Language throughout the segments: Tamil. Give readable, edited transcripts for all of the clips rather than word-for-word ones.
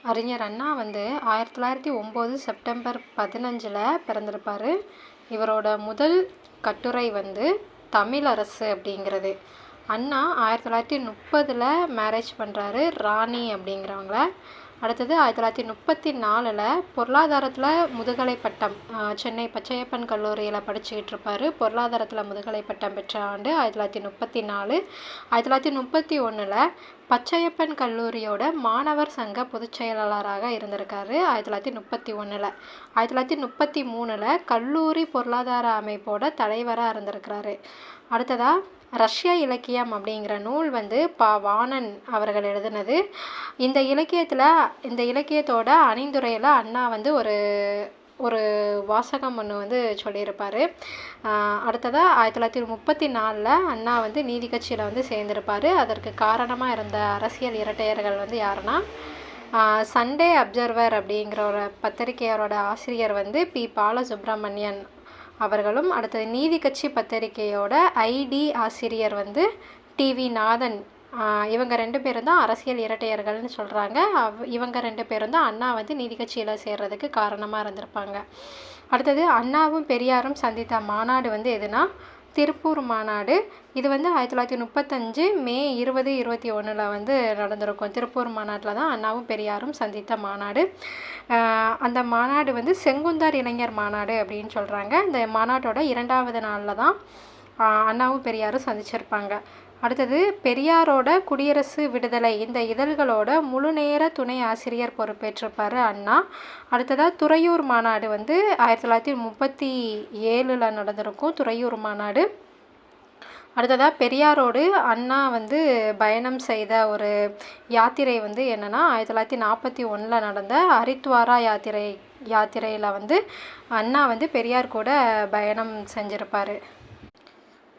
அறிஞர் அண்ணா வந்து 1909 செப்டம்பர் 15 பிறந்திருப்பார். இவரோட முதல் கட்டுரை வந்து தமிழரசு அப்படிங்கிறது. அண்ணா 1930 மேரேஜ் பண்ணுறாரு ராணி அப்படிங்கிறவங்கள. அடுத்தது 1934 பொருளாதாரத்தில் முதுகலை பட்டம் சென்னை பச்சையப்பன் கல்லூரியில் படிச்சுக்கிட்டு இருப்பார். பொருளாதாரத்தில் முதுகலை பட்டம் பெற்ற ஆண்டு 1934. 1931 பச்சையப்பன் கல்லூரியோட மாணவர் சங்க பொதுச் செயலாளராக இருந்திருக்காரு 1931. 1933 கல்லூரி பொருளாதார அமைப்போட தலைவராக இருந்திருக்கிறாரு. அடுத்ததாக ரஷ்ய இலக்கியம் அப்படிங்கிற நூல் வந்து வாணன் அவர்கள் எழுதினது. இந்த இலக்கியத்தோட அணிந்துரையில் அண்ணா வந்து ஒரு வாசகம் ஒன்று வந்து சொல்லியிருப்பார். அடுத்ததாக 1934 அண்ணா வந்து நீதி கட்சியில் வந்து சேர்ந்திருப்பார். அதற்கு காரணமாக இருந்த அரசியல் இரட்டையர்கள் வந்து யாருன்னா, சண்டே அப்சர்வர் அப்படிங்கிற ஒரு பத்திரிகையாரோட ஆசிரியர் வந்து பி பாலசுப்ரமணியன் அவர்களும், அடுத்தது நீதி கட்சி பத்திரிகையோட ஐடி ஆசிரியர் வந்து டிவி நாதன். இவங்க 2 பேரும் தான் அரசியல் இரட்டையர்கள்னு சொல்கிறாங்க. இவங்க 2 பேரும் தான் அண்ணா வந்து நீதி கட்சியில் சேர்றதுக்கு காரணமாக இருந்திருப்பாங்க. அடுத்தது அண்ணாவும் பெரியாரும் சந்தித்த மாநாடு வந்து எதுனா திருப்பூர் மாநாடு. இது வந்து 1935 மே 20, 21 வந்து நடந்திருக்கும். திருப்பூர் மாநாட்டில் தான் அண்ணாவும் பெரியாரும் சந்தித்த மாநாடு. அந்த மாநாடு வந்து செங்குந்தர் இளைஞர் மாநாடு அப்படின்னு சொல்கிறாங்க. இந்த மாநாட்டோட 2வது நாளில் தான் அண்ணாவும் பெரியாரும் சந்திச்சிருப்பாங்க. அடுத்தது பெரியாரோட குடியரசு விடுதலை இந்த இதழ்களோட முழு நேர துணை ஆசிரியர் பொறுப்பேற்றிருப்பார் அண்ணா. அடுத்ததாக துறையூர் மாநாடு வந்து 1937 நடந்திருக்கும் துறையூர் மாநாடு. அடுத்ததாக பெரியாரோடு அண்ணா வந்து பயணம் செய்த ஒரு யாத்திரை வந்து என்னென்னா 1941 நடந்த ஹரித்வாரா யாத்திரையில் வந்து அண்ணா வந்து பெரியார் கூட பயணம் செஞ்சுருப்பார்.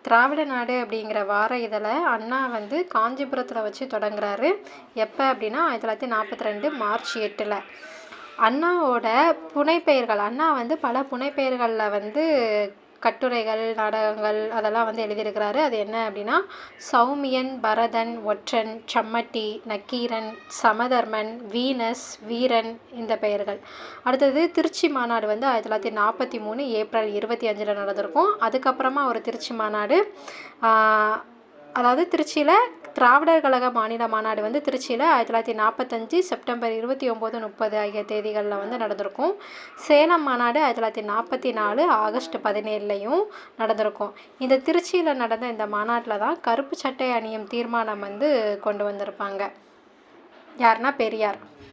திராவிட நாடு அப்படிங்கிற வார இதழை அண்ணா வந்து காஞ்சிபுரத்தில் வச்சு தொடங்குறாரு. எப்போ அப்படின்னா 1942 மார்ச் 8. அண்ணாவோட புனைப்பெயர்கள், அண்ணா வந்து பல புனைப்பெயர்களில் வந்து கட்டுரைகள் நாடகங்கள் அதெல்லாம் வந்து எழுதியிருக்கிறாரு. அது என்ன அப்படின்னா சௌமியன், பரதன், ஒற்றன், சம்மட்டி, நக்கீரன், சமதர்மன், வீனஸ், வீரன் இந்த பெயர்கள். அடுத்தது திருச்சி மாநாடு வந்து 1943 ஏப்ரல் 25 நடந்திருக்கும். அதுக்கப்புறமா ஒரு திருச்சி மாநாடு, அதாவது திருச்சியில் திராவிடர் கழக மாநில மாநாடு வந்து திருச்சியில் 1945 செப்டம்பர் 29, 30 ஆகிய தேதிகளில் வந்து நடந்திருக்கும். சேலம் மாநாடு 1944 ஆகஸ்ட் 17 நடந்திருக்கும். இந்த திருச்சியில் நடந்த இந்த மாநாட்டில் தான் கருப்பு சட்டை அணியும் தீர்மானம் வந்து கொண்டு வந்திருப்பாங்க. யாருன்னா பெரியார்.